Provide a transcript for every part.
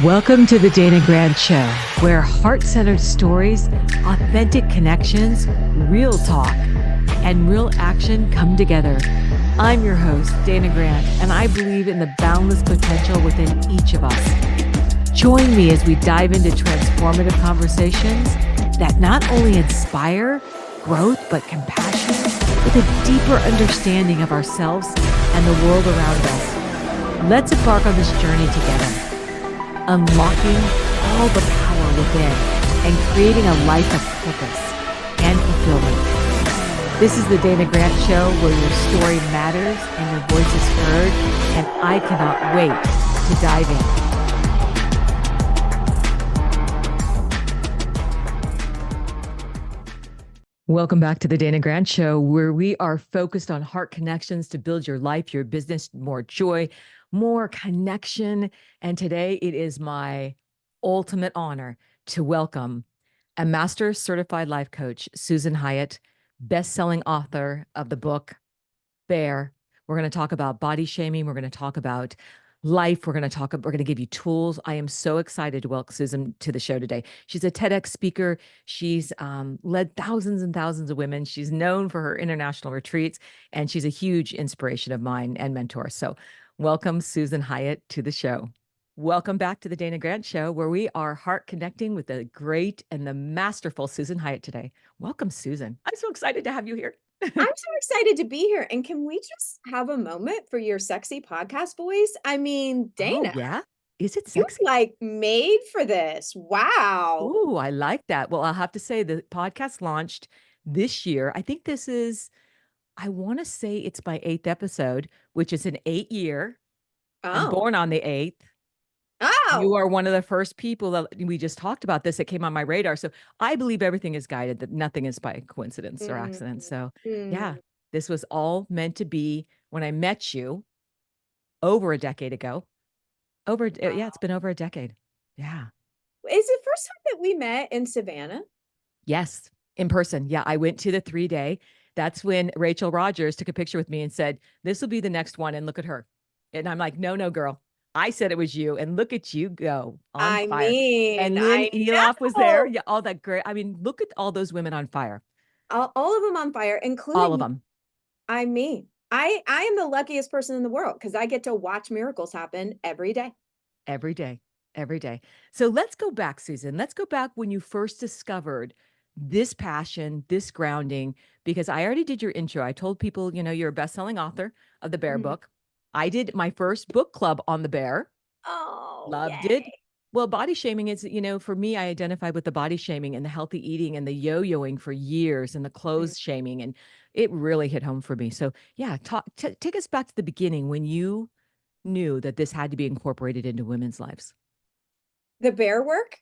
Welcome to the Dana Grant Show, where heart-centered stories, authentic connections, real talk, and real action come together. I'm your host, Dana Grant, and I believe in the boundless potential within each of us. Join me as we dive into transformative conversations that not only inspire growth, but compassion with a deeper understanding of ourselves and the world around us. Let's embark on this journey together, unlocking all the power within and creating a life of purpose and fulfillment. This is the Dana Grant Show, where your story matters and your voice is heard, and I cannot wait to dive in. Welcome back to the Dana Grant Show, where we are focused on heart connections to build your life, your business, more joy, more connection. And today it is my ultimate honor to welcome a master certified life coach, Susan Hyatt, best-selling author of the book, Bear. We're going to talk about body shaming. We're going to talk about life. We're going to give you tools. I am so excited to welcome Susan to the show today. She's a TEDx speaker. She's led thousands and thousands of women. She's known for her international retreats, and she's a huge inspiration of mine and mentor. So welcome, Susan Hyatt, to the show. Welcome back to the Dana Grant Show, where we are heart connecting with the great and the masterful Susan Hyatt today. Welcome, Susan. I'm so excited to have you here. I'm so excited to be here. And can we just have a moment for your sexy podcast voice? I mean, Dana, Oh, yeah? Is it you're sexy? like made for this. Wow. Ooh, I like that. Well, I'll have to say the podcast launched this year. I think this is, I want to say it's my 8th episode, which is an 8-year. I'm Oh, born on the 8th. You oh. are one of the first people that we just talked about this that came on my radar. So I believe everything is guided, that nothing is by coincidence or Mm, accident. So yeah, mm, this was all meant to be when I met you over a decade ago. Yeah, it's wow. been over a decade. Yeah. Is it first time that we met in Savannah? Yes, in person. Yeah, I went to the 3-day. That's when Rachel Rogers took a picture with me and said, "This will be the next one, and look at her." And I'm like, "No, no, girl. I said it was you, and look at you go on I fire." mean, And Lynn I Eloff was there. know. Yeah, all that great. I mean, look at all those women on fire. All of them on fire, All including of you. them, I mean, I am the luckiest person in the world because I get to watch miracles happen every day. every day, every day. So let's go back, Susan. Let's go back when you first discovered this passion, this grounding, because I already did your intro. I told people, you're a best-selling author of the Bear Mhm. book. I did my first book club on the Bear. Oh, Loved it. yay. Well, body shaming is, for me, I identified with the body shaming and the healthy eating and the yo-yoing for years and the Mm. clothes shaming. And it really hit home for me. So yeah, take us back to the beginning when you knew that this had to be incorporated into women's lives. The bear work?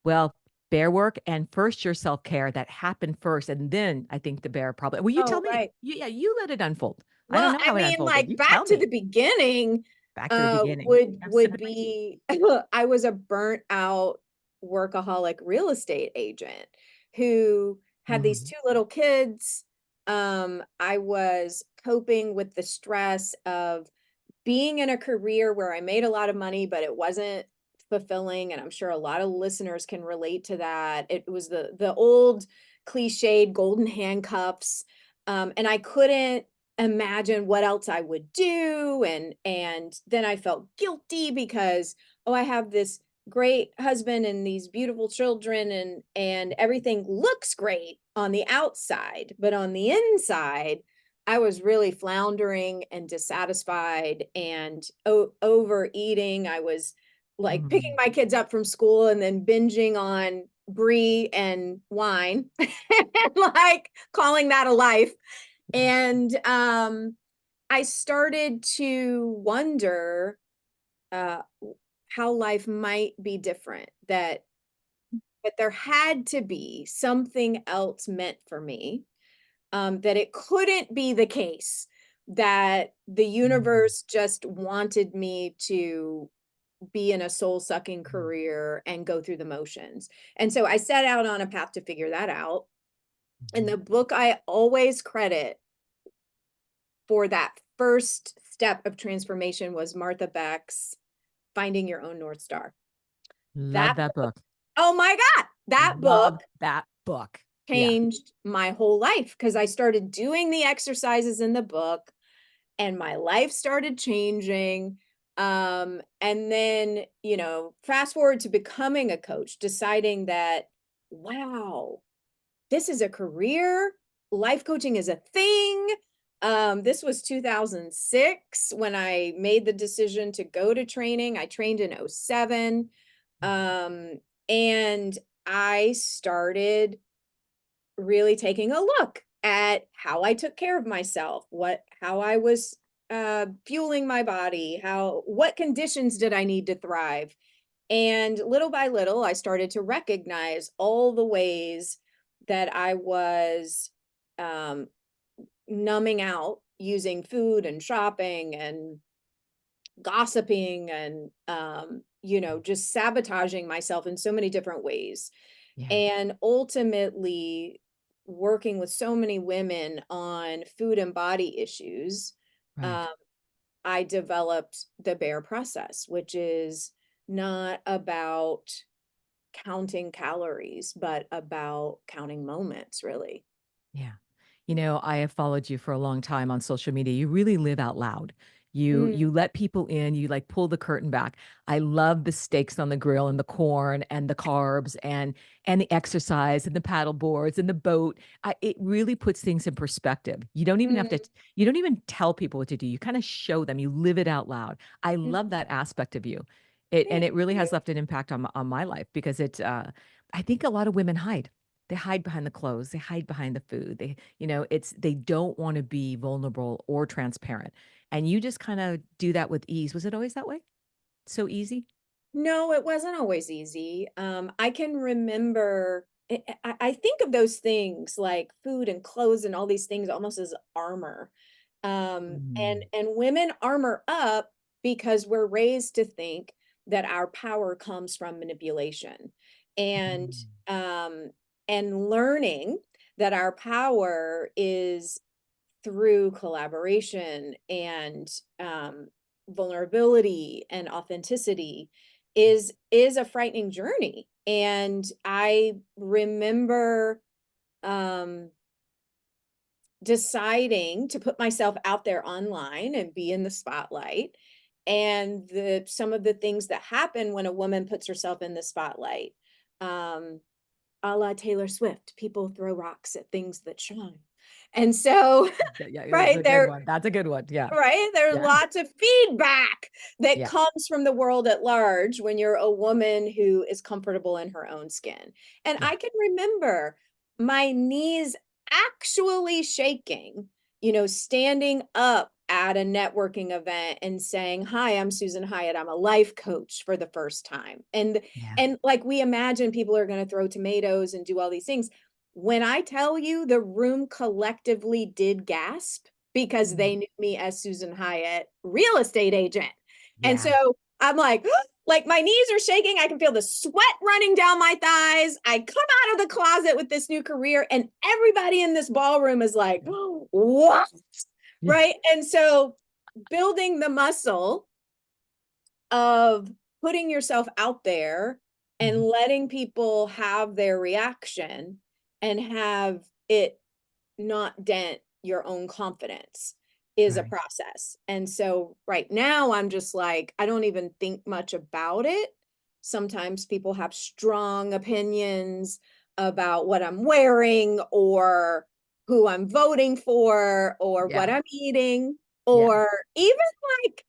Well, bear work and first your self-care that happened first. And then I think the bear probably, well, you tell Oh, me. right. Yeah, you let it unfold. I don't Well, know I how it mean, unfolded. like, You back tell to me. the beginning, Back to the beginning. Yeah, would sipping my tea. be I was a burnt out workaholic real estate agent who had these Mhm. 2 little kids. I was coping with the stress of being in a career where I made a lot of money, but it wasn't fulfilling, and I'm sure a lot of listeners can relate to that. It was the old cliched golden handcuffs, and I couldn't imagine what else I would do, and then I felt guilty because, oh, I have this great husband and these beautiful children, and everything looks great on the outside, but on the inside I was really floundering and dissatisfied and overeating. I was like picking Mhm. my kids up from school and then binging on brie and wine and like calling that a life. And I started to wonder how life might be different, that there had to be something else meant for me, that it couldn't be the case that the Mhm. universe just wanted me to be in a soul sucking Mhm. career and go through the motions. And so I set out on a path to figure that out. And Mhm. the book I always credit for that first step of transformation was Martha Beck's Finding Your Own North Star. Love That that book. Oh my God, that book Love that book. Yeah. changed my whole life because I started doing the exercises in the book and my life started changing. And then, fast forward to becoming a coach, deciding that, wow, this is a career. Life coaching is a thing. This was 2006 when I made the decision to go to training. I trained in '07. And I started really taking a look at how I took care of myself, how I was fueling my body, what conditions did I need to thrive. And little by little, I started to recognize all the ways that I was um, numbing out using food and shopping and gossiping and just sabotaging myself in so many different ways. Yeah. And ultimately working with so many women on food and body issues, Right. um, I developed the bear process, which is not about counting calories, but about counting moments, really. Yeah. I have followed you for a long time on social media. You really live out loud. You Mm, let people in, you like pull the curtain back. I love the steaks on the grill and the corn and the carbs and the exercise and the paddle boards and the boat. It really puts things in perspective. You don't even have to mm, you don't even tell people what to do. You kind of show them. You live it out loud. I love mhm. that aspect of you. It Thank really has you. left an impact on my life because I think a lot of women hide. They hide behind the clothes, they hide behind the food. They don't want to be vulnerable or transparent. And you just kind of do that with ease. Was it always that way? So easy? No, it wasn't always easy. I can remember, I think of those things like food and clothes and all these things almost as armor. Mm, And women armor up because we're raised to think that our power comes from manipulation and mm, um, and learning that our power is through collaboration and vulnerability and authenticity is a frightening journey. And I remember um deciding to put myself out there online and be in the spotlight, and the some of the things that happen when a woman puts herself in the spotlight, um a la Taylor Swift, people throw rocks at things that shine. And so yeah, that's right a good there, one. That's a good one. Yeah. right? There's Yeah. lots of feedback that Yeah. comes from the world at large when you're a woman who is comfortable in her own skin. And Yeah. I can remember my knees actually shaking, standing up at a networking event and saying, "Hi, I'm Susan Hyatt. I'm a life coach," for the first time. And Yeah. and like we imagine people are going to throw tomatoes and do all these things. When I tell you the room collectively did gasp, because Mm, they knew me as Susan Hyatt, real estate agent. And yeah. so I'm like my knees are shaking. I can feel the sweat running down my thighs. I come out of the closet with this new career, and everybody in this ballroom is like, "Oh, what?" Yeah. Right. And so building the muscle of putting yourself out there and Mhm. letting people have their reaction and have it not dent your own confidence is a Right. process. And so right now I'm just like, I don't even think much about it. Sometimes people have strong opinions about what I'm wearing or who I'm voting for or what Yeah. I'm eating, Yeah. or even like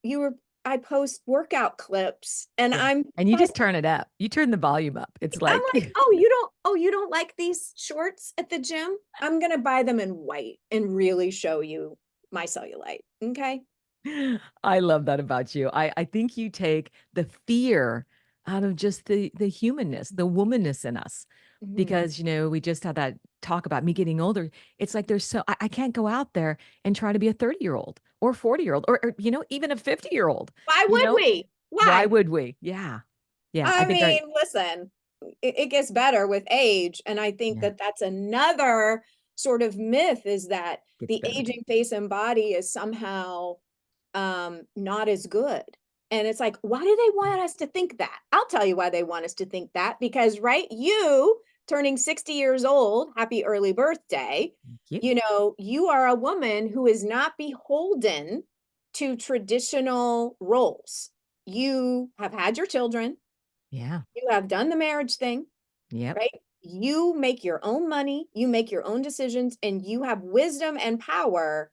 you were I post workout clips and Yeah. And you I'm just turn it up. You turn the volume up. It's I'm like like, oh, you don't like these shorts at the gym? I'm gonna buy them in white and really show you my cellulite. Okay. I love that about you. I think you take the fear out of just the humanness, the womanness in us. Mhm. Because, we just had that talk about me getting older. It's like I can't go out there and try to be a 30-year-old or 40-year-old or even a 50-year-old. Why You would know, we? why Why? would we? Yeah. Yeah. I I think mean, listen, it gets better with age. And I think yeah, that that's another sort of myth, is that gets the better. aging face and body is somehow not as good. And it's like, why do they want us to think that? I'll tell you why they want us to think that, because, right, you turning 60 years old, happy early birthday, Thank you. you are a woman who is not beholden to traditional roles. You have had your children, Yeah. you have done the marriage thing, Yep. right? You make your own money, you make your own decisions, and you have wisdom and power.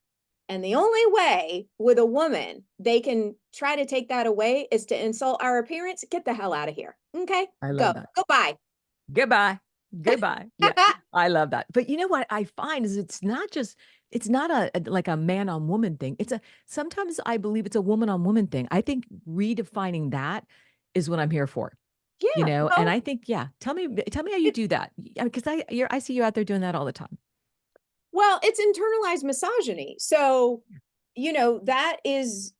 And the only way with a woman they can try to take that away is to insult our appearance. Get the hell out of here. Okay, I go. love that. Goodbye. Goodbye. Goodbye. Yeah. I love that. But you know what I find is it's not like a man on woman thing. Sometimes I believe it's a woman on woman thing. I think redefining that is what I'm here for, Yeah, and well, I think, yeah, tell me how you it, do that. Because I see you out there doing that all the time. it's internalized misogyny. So, that is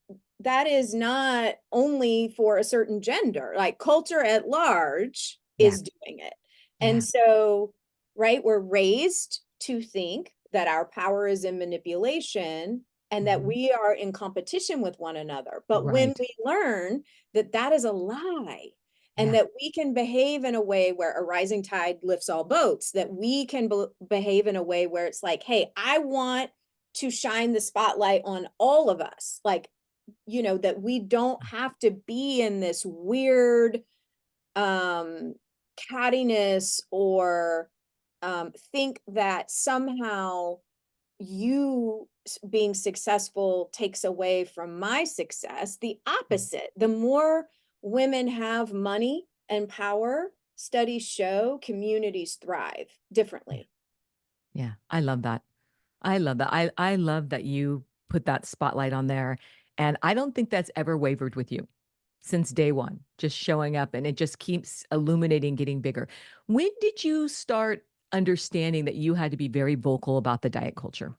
not only for a certain gender, like culture at large Yeah. is doing it. And Yeah. so, right, we're raised to think that our power is in manipulation and that Mhm. we are in competition with one another. But when Right. we learn that that is a lie, and Yeah. that we can behave in a way where a rising tide lifts all boats, that we can behave in a way where it's like, hey, I want to shine the spotlight on all of us. Like, that we don't have to be in this weird um cattiness, or think that somehow being successful takes away from my success. The opposite. The more women have money and power, studies show communities thrive Yeah. differently. Yeah. I love that. I love that. I love that you put that spotlight on there. And I don't think that's ever wavered with you since day one, just showing up, and it just keeps illuminating, getting bigger. When did you start understanding that you had to be very vocal about the diet culture?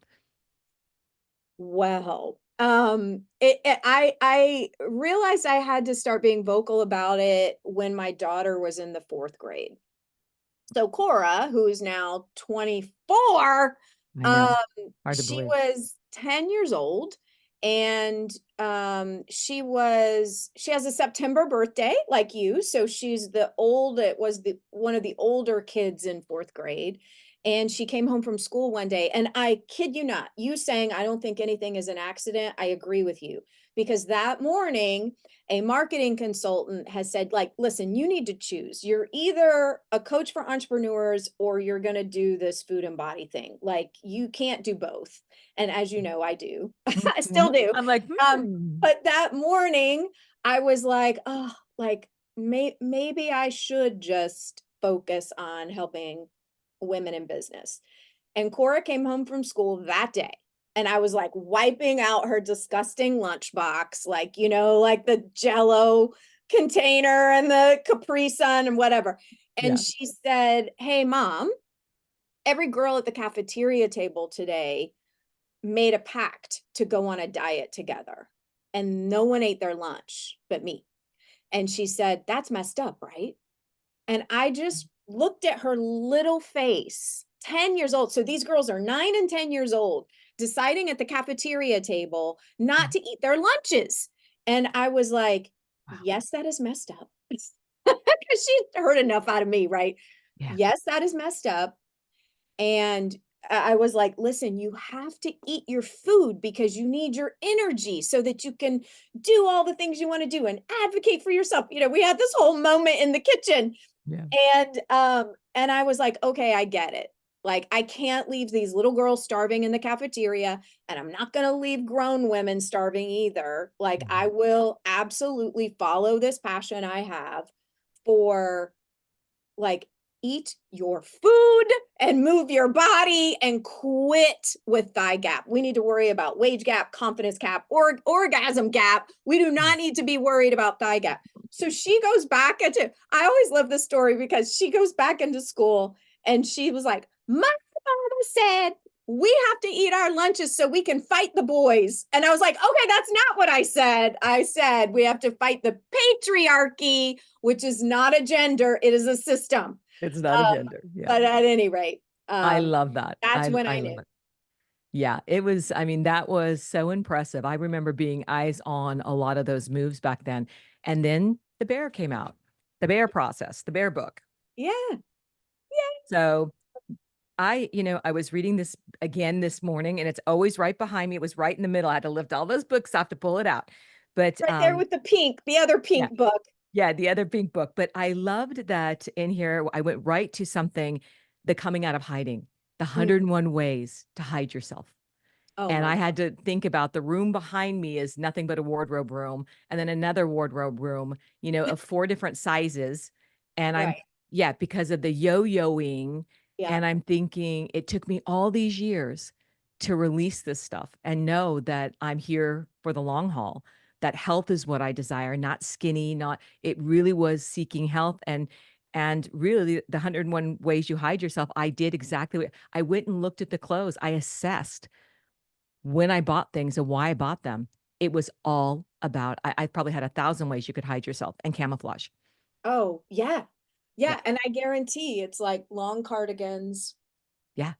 Well, I realized I had to start being vocal about it when my daughter was in the fourth grade. So Cora, who is now 24, I um, know. Hard to she believe. was 10 years old, and she has a September birthday like you. So it was the one of the older kids in fourth grade. And she came home from school one day, and I kid you not, you saying I don't think anything is an accident, I agree with you. Because that morning a marketing consultant has said, like, listen, you need to choose. You're either a coach for entrepreneurs or you're going to do this food and body thing. Like, you can't do both. And as you know, I do. I still Mhm. do. I'm like, um hmm. but that morning I was like, oh, like, maybe I should just focus on helping women in business. And Cora came home from school that day. And I was like wiping out her disgusting lunchbox, like, like the Jello container and the Capri Sun and whatever. And Yeah. she said, hey, mom, every girl at the cafeteria table today made a pact to go on a diet together. And no one ate their lunch but me. And she said, that's messed up, right? And I just looked at her little face, 10 years old. So these girls are 9 and 10 years old, deciding at the cafeteria table not to eat their lunches. And I was like, Wow. yes, that is messed up. Because she heard enough out of me, right? Yeah. Yes, that is messed up. And I was like, listen, you have to eat your food because you need your energy so that you can do all the things you want to do and advocate for yourself. We had this whole moment in the kitchen, Yeah. and I was like, okay, I get it. Like, I can't leave these little girls starving in the cafeteria, and I'm not going to leave grown women starving either. Like, I Mhm. will absolutely follow this passion I have for, like, eat your food and move your body and quit with thigh gap. We need to worry about wage gap, confidence gap, or orgasm gap. We do not need to be worried about thigh gap. So she goes back into, I always love this story because she goes back into school and she was like, my mama said we have to eat our lunches so we can fight the boys. And I was like, okay, that's not what I said. I said we have to fight the patriarchy, which is not a gender, it is a system. It's not a Um, gender. Yeah. but at any rate, I love that. that's when I I love knew. it. Yeah, it was, I mean, that was so impressive. I remember being eyes on a lot of those moves back then. And then the bear came out, the bear process, the bear book. Yeah. So I was reading this again this morning, and it's always right behind me. It was right in the middle. I had to lift all those books off to pull it out. But Right there with the pink, the other yeah, pink book. yeah, the other pink book. But I loved that in here. I went right to something, the coming out of hiding, the Mm. 101 ways to hide yourself. Oh And my I God. had to think about the room behind me is nothing but a wardrobe room, and then another wardrobe room, of 4 different sizes. And Right. yeah, because of the yo-yoing. Yeah. And I'm thinking it took me all these years to release this stuff and know that I'm here for the long haul, that health is what I desire, not skinny, not, it really was seeking health. And really the 101 ways you hide yourself, I did exactly what I went and looked at the clothes. I assessed when I bought things and why I bought them. It was all about, I probably had 1,000 ways you could hide yourself and camouflage. Oh, yeah. Yeah. Yeah, and I guarantee it's like long cardigans, Yeah.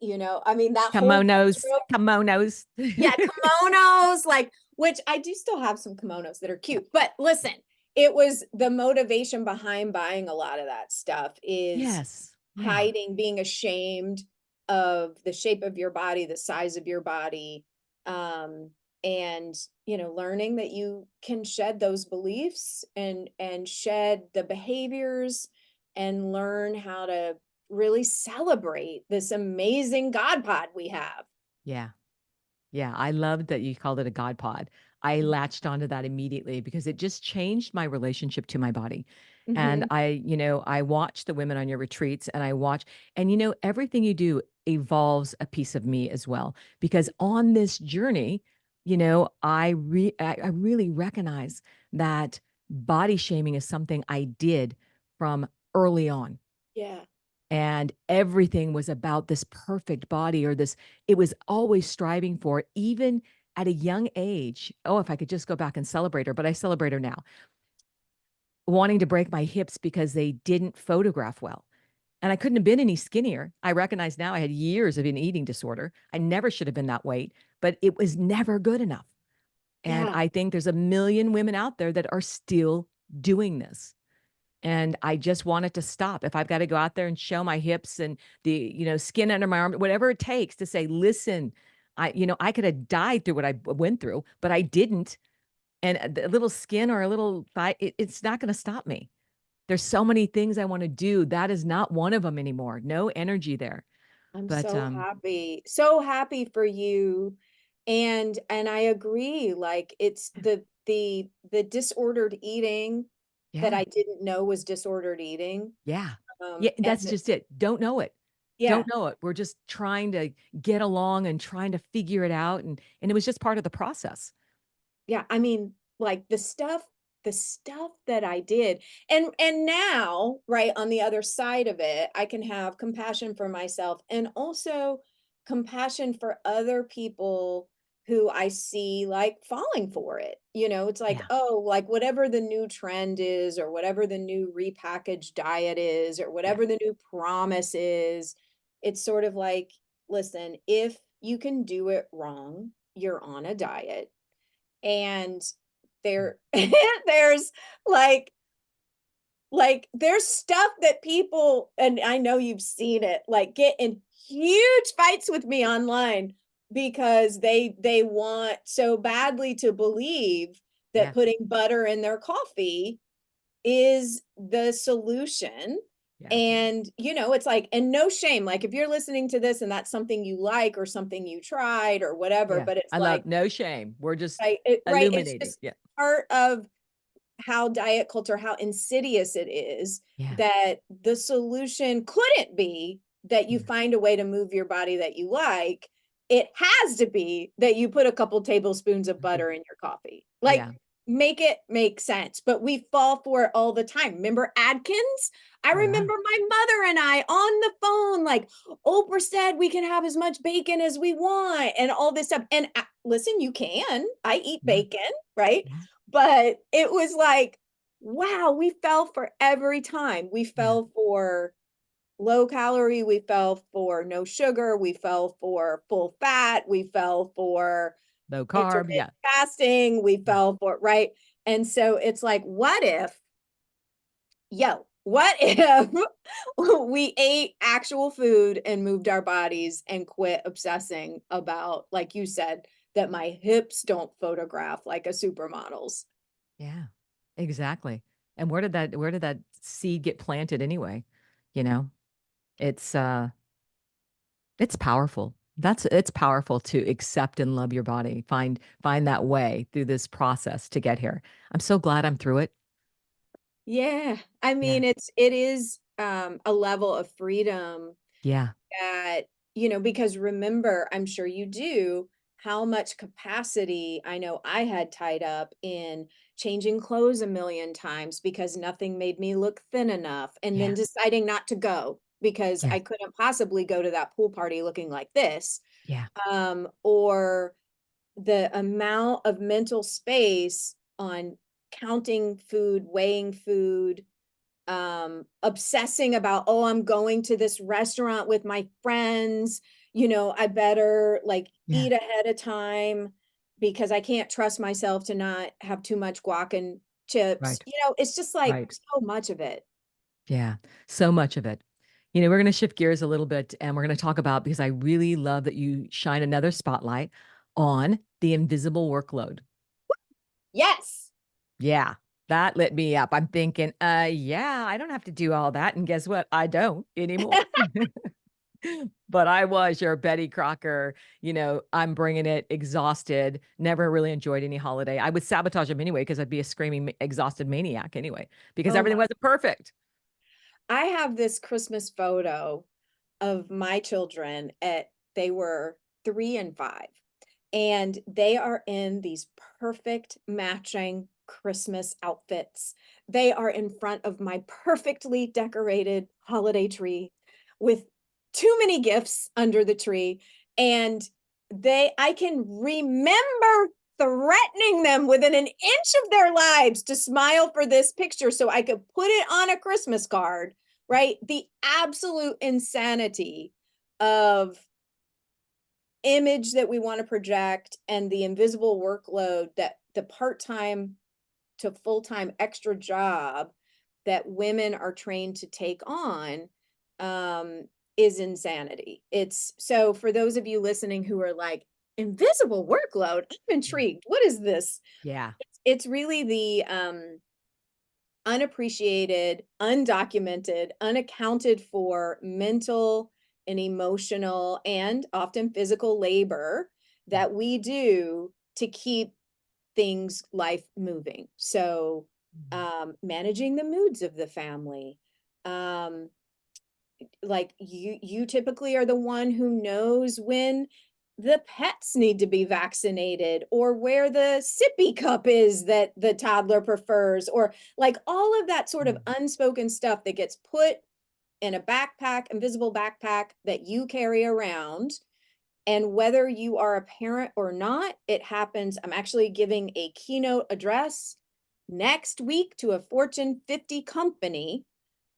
I mean, that whole Kimonos, wardrobe. kimonos. Yeah, kimonos, like, which I do still have some kimonos that are Yeah. cute. But listen, it was the motivation behind buying a lot of that stuff is Yes. Yeah. hiding, being ashamed of the shape of your body, the size of your body, um, and learning that you can shed those beliefs and shed the behaviors and learn how to really celebrate this amazing God pod we have. Yeah. Yeah, I loved that you called it a God pod. I latched onto that immediately because it just changed my relationship to my body. And Mhm. I watch the women on your retreats and I watch, and everything you do evolves a piece of me as well. Because on this journey, I really recognize that body shaming is something I did from early on, Yeah. and everything was about this perfect body, or this, it was always striving for it, even at a young age. Oh, if I could just go back and celebrate her, but I celebrate her now, wanting to break my hips because they didn't photograph well. And I couldn't have been any skinnier. I recognize now I had years of an eating disorder. I never should have been that weight, but it was never good enough. And Yeah. I think there's a million women out there that are still doing this. And I just want it to stop. If I've got to go out there and show my hips and the, skin under my arm, whatever it takes to say, listen, I could have died through what I went through, but I didn't. And a little skin or a little thigh, it's not going to stop me. There's so many things I want to do. That is not one of them anymore. No energy there. I'm But so happy for you. And I agree, like it's the disordered eating that yeah, I didn't know was disordered eating. yeah, yeah. And That's just it. Don't know it. Don't yeah, know it. We're just trying to get along and trying to figure it out. And it was just part of the process. yeah, I mean, like the stuff that I did. And now, right, on the other side of it, I can have compassion for myself and also compassion for other people who I see like falling for it. It's like, Yeah. oh, like whatever the new trend is, or whatever the new repackaged diet is, or Yeah. whatever the new promise is, it's sort of like, listen, if you can do it wrong, you're on a diet, and Mm. there there's like there's stuff that people, and I know you've seen it, like get in huge fights with me online because they want so badly to believe that Yeah. putting butter in their coffee is the solution. Yeah. And it's like, and no shame, like if you're listening to this and that's something you like or something you tried or whatever, Yeah. but it's I like, love, no shame. We're just right, it's illuminating. just Yeah. part of how diet culture, how insidious it is, Yeah. that the solution couldn't be that you Yeah. find a way to move your body that you like. It has to be that you put a couple tablespoons of Mhm. butter in your coffee. Like, Yeah. make it make sense. But we fall for it all the time. Remember Adkins? I Oh, yeah. remember my mother and I on the phone, like, Oprah said we can have as much bacon as we want and all this stuff. And listen, you can. I eat Yeah. bacon, right? Yeah. But it was like, wow, we fell for every time. We Yeah. fell for low calorie, we fell for no sugar, we fell for full fat, we fell for Low carb. intermittent Yeah. fasting, we Yeah. fell for, right? And so it's like, what if we ate actual food and moved our bodies and quit obsessing about, like you said, that my hips don't photograph like a supermodel's? Yeah. Exactly. And where did that seed get planted anyway? You know, it's it's powerful. It's powerful to accept and love your body. Find that way through this process to get here. I'm so glad I'm through it. Yeah. I Yeah. mean, it is a level of freedom Yeah. that, because remember, I'm sure you do, how much capacity I know I had tied up in changing clothes a million times because nothing made me look thin enough, and then Yeah. deciding not to go because I Yes. couldn't possibly go to that pool party looking like this. Yeah. Or the amount of mental space on counting food, weighing food, obsessing about, oh, I'm going to this restaurant with my friends, I better like Yeah. eat ahead of time because I can't trust myself to not have too much guac and chips. Right. It's just like Right. so much of it. Yeah. So much of it. We're going to shift gears a little bit and we're going to talk about because I really love that you shine another spotlight on the invisible workload. Yes. Yeah. That lit me up. I'm thinking, yeah, I don't have to do all that. And guess what? I don't anymore. But I was your Betty Crocker, I'm bringing it exhausted, never really enjoyed any holiday. I would sabotage them anyway because I'd be a screaming, exhausted maniac anyway, because Oh everything my. wasn't perfect. I have this Christmas photo of my children they were 3 and 5, and they are in these perfect matching Christmas outfits. They are in front of my perfectly decorated holiday tree with too many gifts under the tree, and I can remember threatening them within an inch of their lives to smile for this picture so I could put it on a Christmas card, right? The absolute insanity of image that we want to project and the invisible workload that the part-time to full-time extra job that women are trained to take on um, is insanity. It's so for those of you listening who are like, invisible workload, I'm Yeah. intrigued. What is this? Yeah. It's really the unappreciated, undocumented, unaccounted for mental and emotional and often physical labor Yeah. that we do to keep things life moving. So, Mhm. managing the moods of the family. Um, like you typically are the one who knows when the pets need to be vaccinated or where the sippy cup is that the toddler prefers, or like all of that sort of Mhm. unspoken stuff that gets put in a backpack, invisible backpack that you carry around. And whether you are a parent or not, it happens. I'm actually giving a keynote address next week to a Fortune 50 company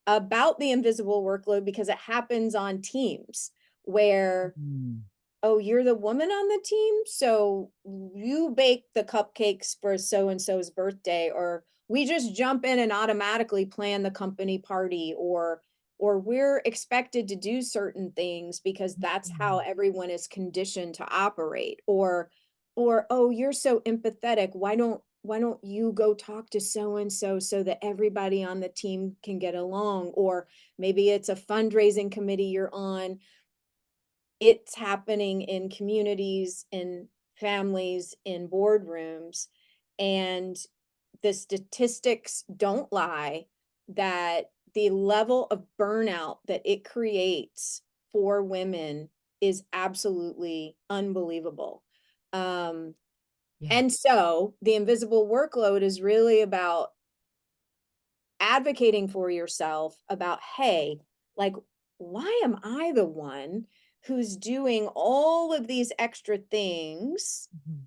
about the invisible workload because it happens on teams where, Mhm. oh, you're the woman on the team, so you bake the cupcakes for so and so's birthday, or we just jump in and automatically plan the company party, or we're expected to do certain things because that's how Mhm. everyone is conditioned to operate, or oh, you're so empathetic, why don't you go talk to so and so so that everybody on the team can get along, or maybe it's a fundraising committee you're on. It's happening in communities, in families, in boardrooms, and the statistics don't lie that the level of burnout that it creates for women is absolutely unbelievable. Um, Yeah. and so the invisible workload is really about advocating for yourself about, hey, like, why am I the one who's doing all of these extra things Mhm.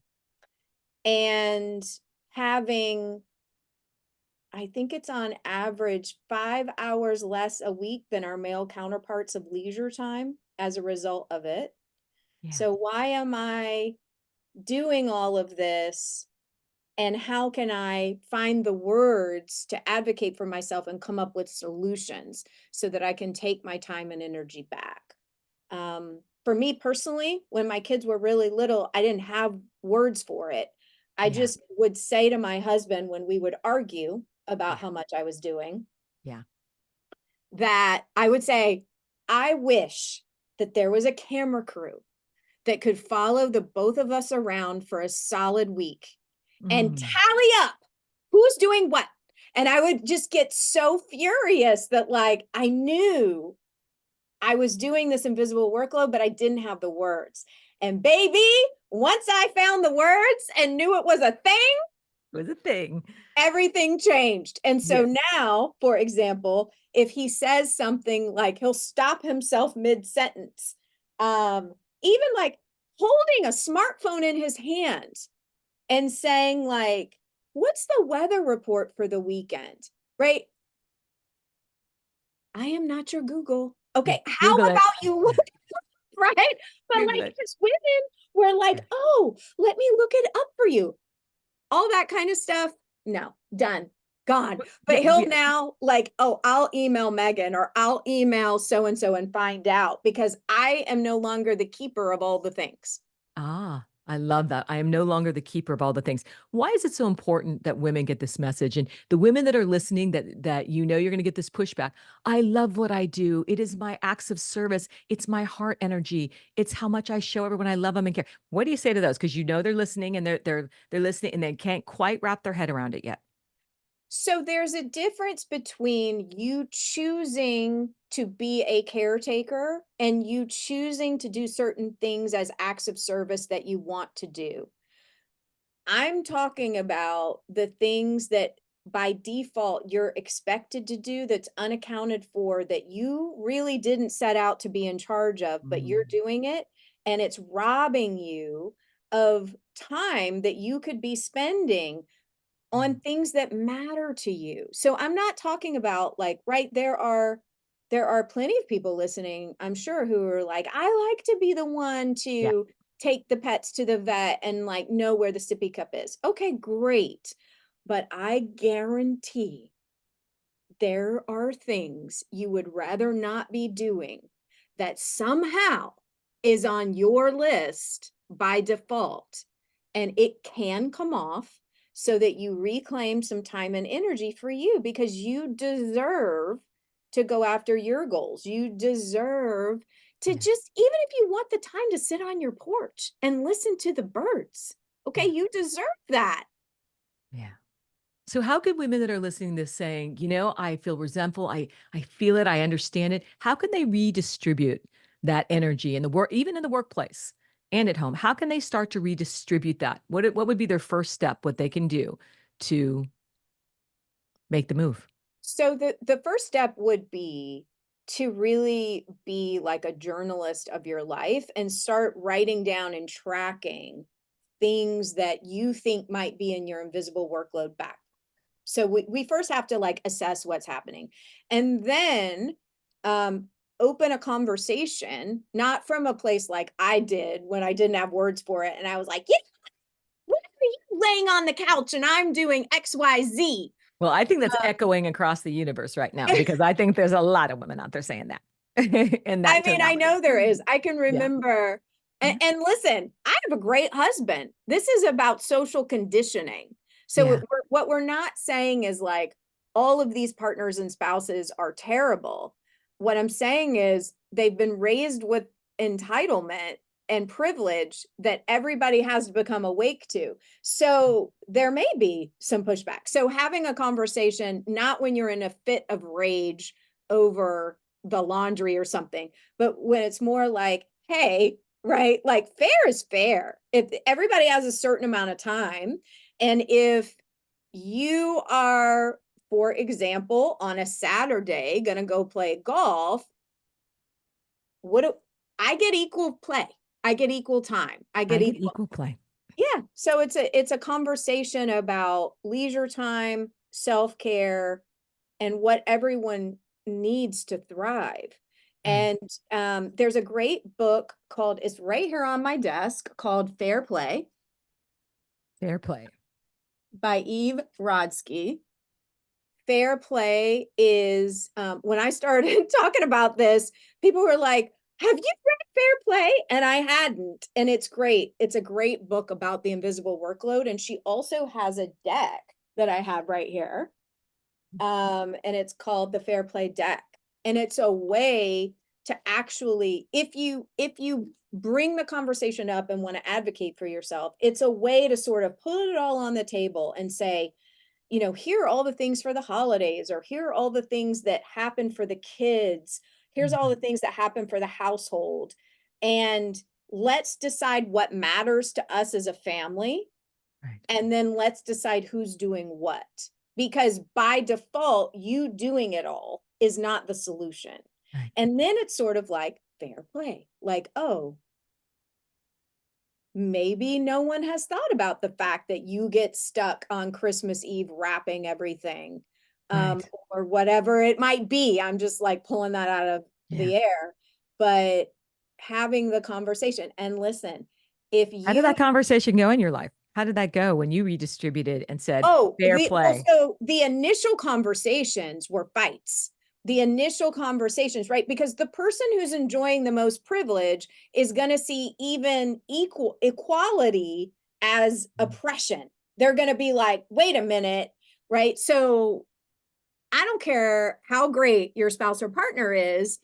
and having, I think it's on average 5 hours less a week than our male counterparts of leisure time as a result of it. Yeah. So why am I doing all of this? And how can I find the words to advocate for myself and come up with solutions so that I can take my time and energy back? For me personally, when my kids were really little, I didn't have words for it. I Yeah. just would say to my husband when we would argue about Yeah. how much I was doing, Yeah. that I would say, I wish that there was a camera crew that could follow the both of us around for a solid week and Mm. tally up who's doing what. And I would just get so furious that like I knew I was doing this invisible workload, but I didn't have the words. And baby, once I found the words and knew it was a thing, It was a thing. everything changed. And so Yes. now, for example, if he says something like he'll stop himself mid-sentence, even like holding a smartphone in his hand and saying like, what's the weather report for the weekend? Right? I am not your Google. Yeah. Okay, how Google it. about you look, right? But Google like it. his women were like, Yeah. oh, let me look it up for you. All that kind of stuff. No, done, gone. But Yeah. he'll now like, oh, I'll email Megan or I'll email so and so and find out because I am no longer the keeper of all the things. I love that. I am no longer the keeper of all the things. Why is it so important that women get this message? And the women that are listening that you know you're going to get this pushback. I love what I do. It is my acts of service. It's my heart energy. It's how much I show everyone I love them and care. What do you say to those? Because you know they're listening and they're listening and they can't quite wrap their head around it yet. So there's a difference between you choosing to be a caretaker and you choosing to do certain things as acts of service that you want to do. I'm talking about the things that by default you're expected to do that's unaccounted for that you really didn't set out to be in charge of, but you're Mm. doing it and it's robbing you of time that you could be spending on Mm. things that matter to you. So I'm not talking about like, right, there are plenty of people listening, I'm sure, who are like, I like to be the one Yeah. to take the pets to the vet and like know where the sippy cup is. Okay, great. But I guarantee there are things you would rather not be doing that somehow is on your list by default. And it can come off so that you reclaim some time and energy for you because you deserve to go after your goals. You deserve to Yeah. just, even if you want the time to sit on your porch and listen to the birds, okay, Yeah. you deserve that. Yeah. So how could women that are listening to this saying, you know, I feel resentful, I feel it, I understand it. How can they redistribute that energy in the work, even in the workplace and at home? How can they start to redistribute that? What would be their first step, what they can do to make the move? So the first step would be to really be like a journalist of your life and start writing down and tracking things that you think might be in your invisible workload back. So we first have to like assess what's happening and then um open a conversation, not from a place like I did when I didn't have words for it. And I was like, yeah, what are you laying on the couch and I'm doing XYZ? Well, I think that's echoing across the universe right now because I think there's a lot of women out there saying that in I that mean, I tonality. know there is. I can Yeah. remember, Yeah. and listen, I have a great husband. This is about social conditioning. So Yeah. what we're not saying is like all of these partners and spouses are terrible. What I'm saying is they've been raised with entitlement and privilege that everybody has to become awake to. So there may be some pushback. So having a conversation, not when you're in a fit of rage over the laundry or something, but when it's more like, hey, right, like fair is fair. If everybody has a certain amount of time, and if you are, for example, on a Saturday going to go play golf, what do I get? Equal play. I get equal time. I I get get equal. equal play. Yeah. So it's a conversation about leisure time, self-care, and what everyone needs to thrive. Right. And there's a great book called, it's right here on my desk, called Fair Play Fair play. by Eve Rodsky. Fair play is, when I started talking about this, people were like, have you read Fair Play? And I hadn't. And it's great. It's a great book about the invisible workload. And she also has a deck that I have right here. And it's called the Fair Play Deck. And it's a way to actually, if you bring the conversation up and want to advocate for yourself, it's a way to sort of put it all on the table and say, here are all the things for the holidays, or here are all the things that happen for the kids. Here's all the Mhm. things that happen for the household. And let's decide what matters to us as a family. Right. And then let's decide who's doing what. Because by default, you doing it all is not the solution. Right. And then it's sort of like fair play. Like, oh, maybe no one has thought about the fact that you get stuck on Christmas Eve wrapping everything, Right. or whatever it might be. I'm just like pulling that out of Yeah. the air, but having the conversation. And listen, if How did you, that conversation go in your life? How did that go when you redistributed and said, oh, fair play? so the initial conversations were fights. The initial conversations, right? Because the person who's enjoying the most privilege is going to see even equality as Mm. oppression. They're going to be like, wait a minute, right? So I don't care how great your spouse or partner is,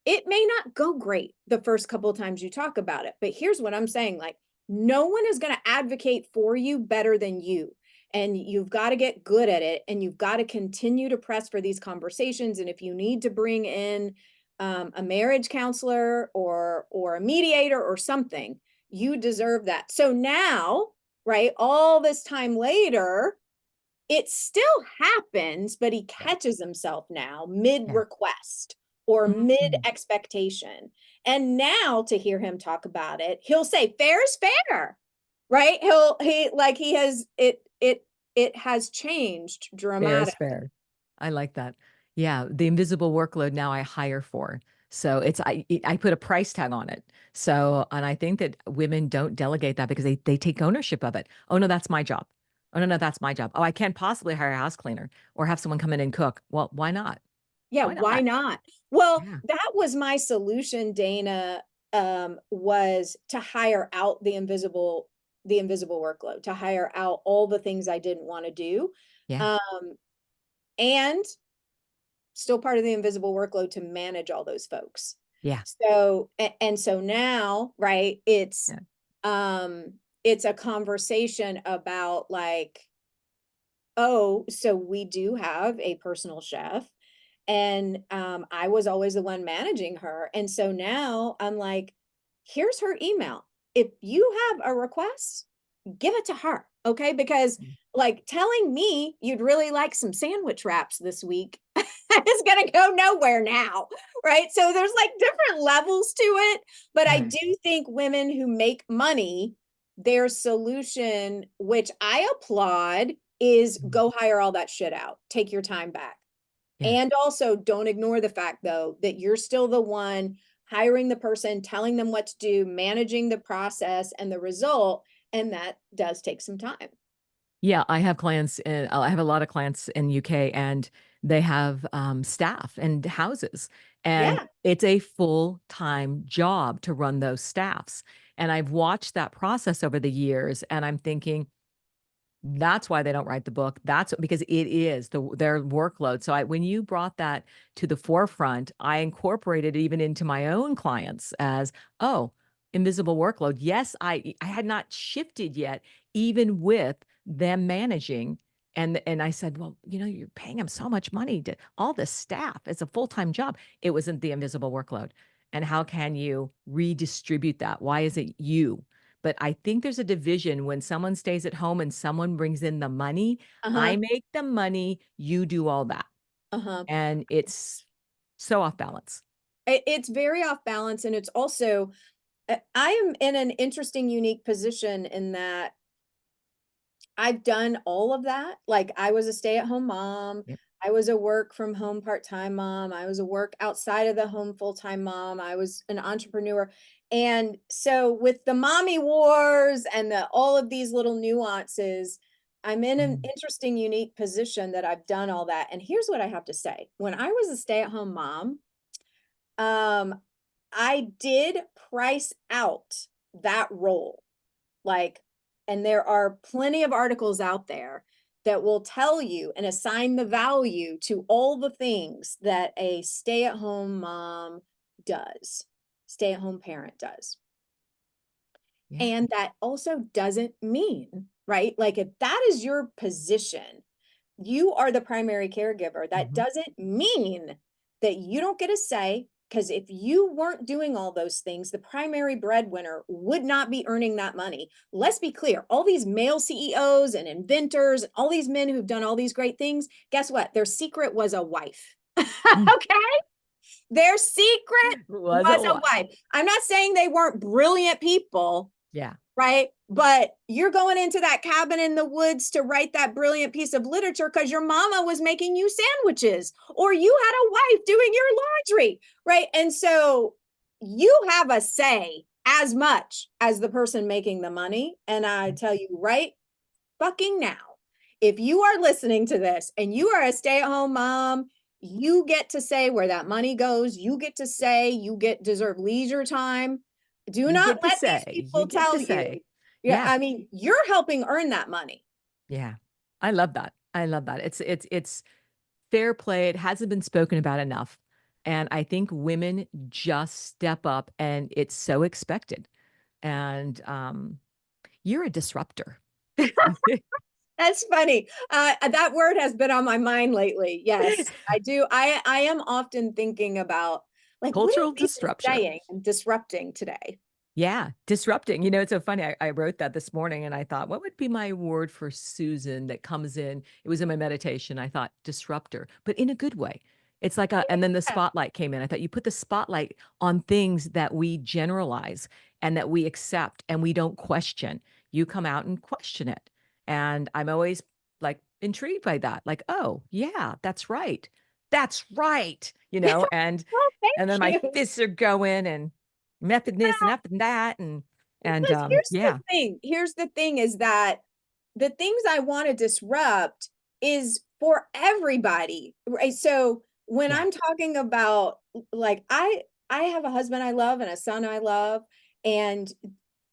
it may not go great the first couple of times you talk about it. But here's what I'm saying, like, no one is going to advocate for you better than you. And you've got to get good at it, and you've got to continue to press for these conversations. And if you need to bring in a marriage counselor or a mediator or something, you deserve that. So now, right, all this time later, it still happens, but he Yeah. catches himself now mid Yeah. request or mid Mhm. expectation. And now to hear him talk about it, he'll say fair is fair, right? He has it has changed Fair is dramatically. fair. I like that. Yeah, the invisible workload now I hire for. So it's I put a price tag on it. So and I think that women don't delegate that because they take ownership of it. Oh no, that's my job. Oh no, no, that's my job. Oh, I can't possibly hire a house cleaner or have someone come in and cook. Well, why not? Yeah, Why why not? not? Well, Yeah. that was my solution, Dana, was to hire out the invisible workload, to hire out all the things I didn't want to do. Yeah. Um, and still part of the invisible workload to manage all those folks. Yeah. So and so now, right, Yeah. it's a conversation about like, oh, so we do have a personal chef, and I was always the one managing her. And so now I'm like, here's her email. If you have a request, give it to her. Okay. Because Mm. like telling me you'd really like some sandwich wraps this week is going to go nowhere now. Right. So there's like different levels to it. But I Right. do think women who make money, their solution, which I applaud, is Mm. go hire all that shit out. Take your time back. Yeah. And also don't ignore the fact though that you're still the one hiring the person, telling them what to do, managing the process and the result, and that does take some time. Yeah, I have clients I have a lot of clients in UK and they have staff and houses and Yeah. it's a full-time job to run those staffs. And I've watched that process over the years and I'm thinking that's why they don't write the book. That's because it is their workload. So when you brought that to the forefront, I incorporated it even into my own clients as, oh, invisible workload. Yes, I had not shifted yet, even with them managing. And I said, well, you're paying them so much money to all this staff. It's a full-time job. It wasn't the invisible workload. And how can you redistribute that? Why is it you? But I think there's a division when someone stays at home and someone brings in the money. I Uh-huh. make the money, you do all that. Uh-huh. And it's so off balance. It's very off balance. And it's also, I am in an interesting, unique position in that I've done all of that. Like, I was a stay-at-home mom. Yep. I was a work from home part-time mom. I was a work outside of the home full-time mom. I was an entrepreneur. And so with the mommy wars and all of these little nuances, I'm in an Mm. interesting, unique position that I've done all that. And here's what I have to say. When I was a stay-at-home mom, um, I did price out that role. Like, and there are plenty of articles out there that will tell you and assign the value to all the things that a stay-at-home mom does, stay-at-home parent does. Yeah. And that also doesn't mean, right? Like, if that is your position, you are the primary caregiver. That Mhm. doesn't mean that you don't get a say, because if you weren't doing all those things, the primary breadwinner would not be earning that money. Let's be clear, all these male CEOs and inventors, all these men who've done all these great things, guess what? Their secret was a wife. Mm. Okay? Their secret Was was a a wife. wife. I'm not saying they weren't brilliant people, Yeah. right? But you're going into that cabin in the woods to write that brilliant piece of literature because your mama was making you sandwiches, or you had a wife doing your laundry, right? And so you have a say as much as the person making the money. And I tell you right fucking now, if you are listening to this and you are a stay-at-home mom, you get to say where that money goes. You get to say you get deserve leisure time. Do You not get to let these say, you people get to tell you. say. Yeah, Yeah. I mean, you're helping earn that money. Yeah. I love that. I love that. It's fair play. It hasn't been spoken about enough. And I think women just step up and it's so expected. And you're a disruptor. That's funny. That word has been on my mind lately. Yes, I do. I am often thinking about, like, what Cultural are people disruption. saying and disrupting today? Yeah, disrupting. It's so funny. I wrote that this morning and I thought, what would be my word for Susan that comes in? It was in my meditation. I thought disruptor, but in a good way. It's like and then the Yeah. spotlight came in. I thought you put the spotlight on things that we generalize and that we accept and we don't question. You come out and question it. And I'm always like intrigued by that. Like, oh, yeah, that's right. That's right. Well, And then thank my you. fists are going and method this and method that and Because yeah, here's the thing is that the things I want to disrupt is for everybody, right? So when yeah, I'm talking about, like, I have a husband I love and a son I love, and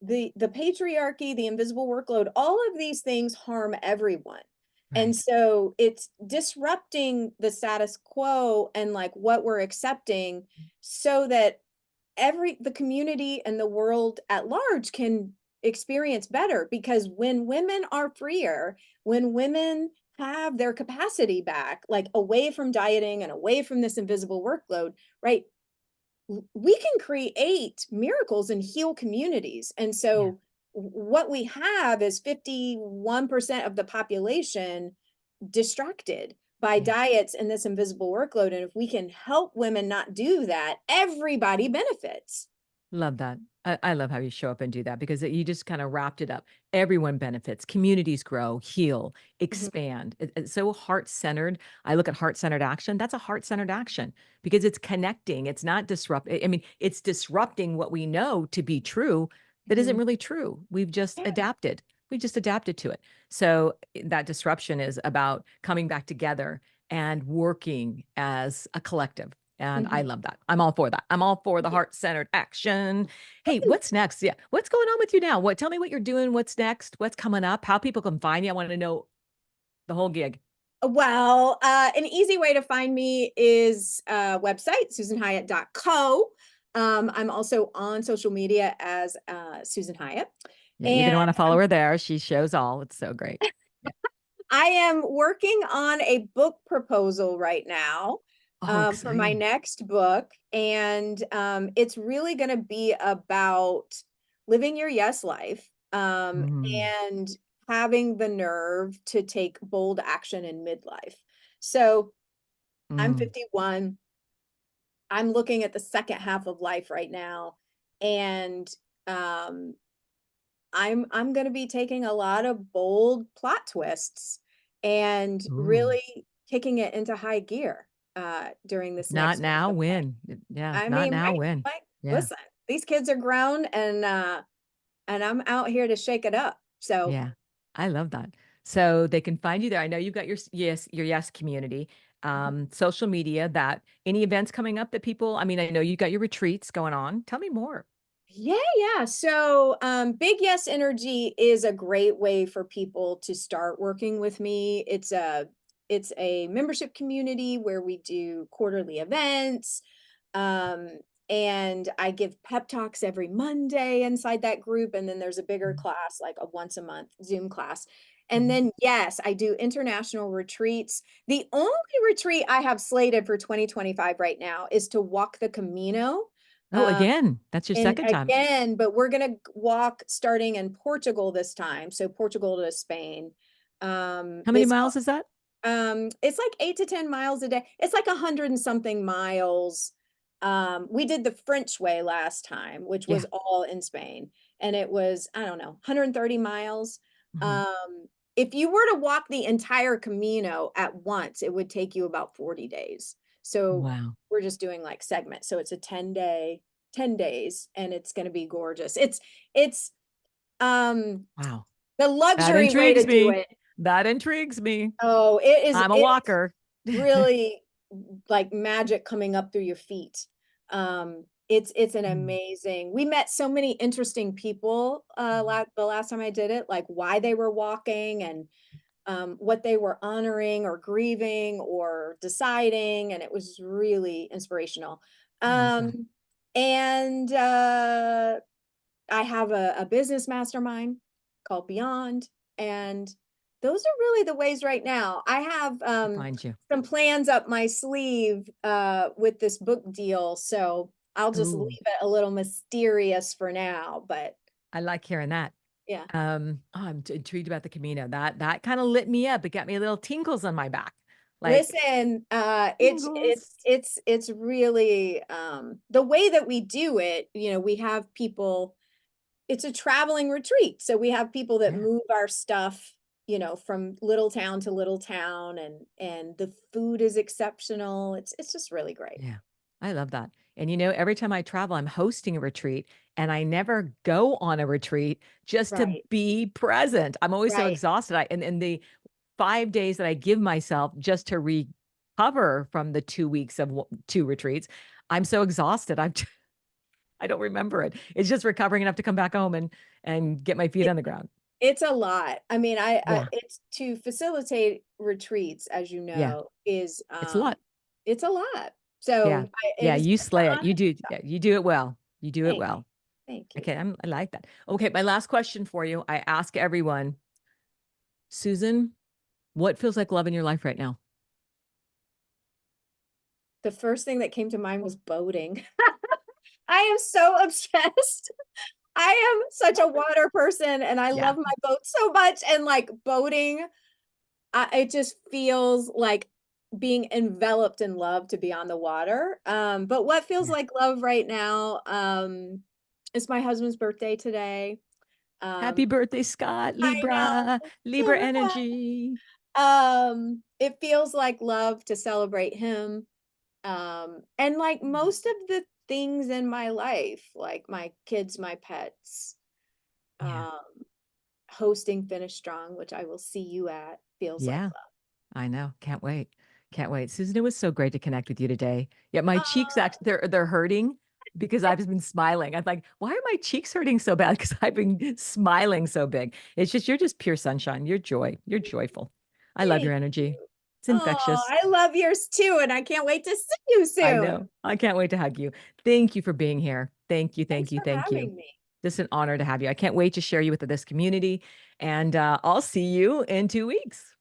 the patriarchy, the invisible workload, all of these things harm everyone. And right. so it's disrupting the status quo and like what we're accepting, so that the community and the world at large can experience better. Because when women are freer, when women have their capacity back, like away from dieting and away from this invisible workload, right, we can create miracles and heal communities. And Yeah, so what we have is 51% of the population distracted by yeah. diets and this invisible workload. And if we can help women not do that, everybody benefits. Love that. I love how you show up and do that because you just kind of wrapped it up. Everyone benefits, communities grow, heal, Mhm. expand. It's so heart-centered. I look at heart-centered action. That's a heart-centered action because it's connecting. It's not disrupt. I mean, it's disrupting what we know to be true that isn't Mhm. really true. We've just Yeah. adapted. We just adapted to it. So that disruption is about coming back together and working as a collective. And I Mhm. love that. I'm all for that. I'm all for the Yeah. heart-centered action. Hey, what's next? Yeah. What's going on with you now? Tell me what you're doing. What's next? What's coming up? How people can find you. I want to know the whole gig. Well, an easy way to find me is website, susanhyatt.co. I'm also on social media as Susan Hyatt. Yeah, you're And gonna want to follow her there. She shows all. It's so great. Yeah. I am working on a book proposal right now, Oh, for my exciting. next book. And it's really going to be about living your yes life, Mm, and having the nerve to take bold action in midlife. So I'm mm. 51. I'm looking at the second half of life right now. And um, I'm going to be taking a lot of bold plot twists and Ooh, really kicking it into high gear during if this not next week now, of May. when? Yeah, if I not mean, now, right? when? Like, Yeah, listen, these kids are grown and I'm out here to shake it up. So, yeah. I love that. So they can find you there. I know you've got your yes community, mhm. social media, that any events coming up that people, I mean, I know you got your retreats going on. Tell me more. Yeah, yeah. So, Big Yes Energy is a great way for people to start working with me. It's a membership community where we do quarterly events. Um, and I give pep talks every Monday inside that group. And then there's a bigger Mhm, class, like a once a month Zoom class. And mhm. then, yes, I do international retreats. The only retreat I have slated for 2025 right now is to walk the Camino. Oh, Um, again, that's your and second time. again, but we're gonna walk starting in Portugal this time, so Portugal to Spain. How many It's miles is that? it's like 8 to 10 miles a day. It's like 100 and something miles. We did the French way last time, which was Yeah. all in Spain, and it was, I don't know, 130 miles. Mhm. Um, if you were to walk the entire Camino at once, it would take you about 40 days. So Wow. we're just doing like segments. So it's a 10 days, and it's gonna be gorgeous. It's um Wow. the That luxury way to intrigues do me. it. That intrigues me. Oh, it is I'm a it is walker. really like magic coming up through your feet. It's an Mm, amazing. We met so many interesting people mhm. the last time I did it, like why they were walking and what they were honoring or grieving or deciding, and it was really inspirational. I love that. Um, and I have a business mastermind called Beyond, and those are really the ways right now. I have To find you. some plans up my sleeve with this book deal, so I'll just leave Ooh, it a little mysterious for now. But I like hearing that. yeah, Oh, I'm intrigued about the Camino. That kind of lit me up. It got me a little tingles on my back. Like listen, tingles. it's really the way that we do it. You know, we have people. It's a traveling retreat. So we have people that Yeah. move our stuff, from little town to little town, and the food is exceptional. It's just really great. Yeah. I love that. And every time I travel, I'm hosting a retreat and I never go on a retreat just to Right. be present. I'm always so Right. exhausted. And the 5 days that I give myself just to recover from the 2 weeks of two retreats, I'm so exhausted. I don't remember it. It's just recovering enough to come back home and get my feet It, on the ground. it's a lot. I mean, I Yeah. it's to facilitate retreats, as you Yeah. know, is It's a lot. it's a lot. Yeah. So it Yeah. is You an slay it. honor. You do. Yeah, you do it well. You do it Thank well. thank you. Okay. I like that. Okay. My last question for you. I ask everyone, Susan, what feels like love in your life right now? The first thing that came to mind was boating. I am so obsessed. I am such a water person and I Yeah. love my boat so much, and like boating, it just feels like being enveloped in love to be on the water. But what feels Yeah. like love right now, is my husband's birthday today. Happy Um, birthday, Scott. I Libra, know. Libra energy. It feels like love to celebrate him. And like Mm. most of the things in my life, like my kids, my pets, Yeah. um, hosting Finish Strong, which I will see you at, feels like Yeah. I know. Can't wait. Can't wait. Susan, it was so great to connect with you today. Yeah, my love. cheeks actually they're hurting because I've been smiling. I'm like, why are my cheeks hurting so bad? Because I've been smiling so big. It's just you're just pure sunshine. You're joy. You're joyful. I love your Thank energy. you. It's Oh, infectious. I love yours too, and I can't wait to see you I soon. know. I can't wait to hug you. Thank you for being here. Thank you. Thank Thanks you. for Thank you. having me. Just an honor to have you. I can't wait to share you with this community. And I'll see you in 2 weeks.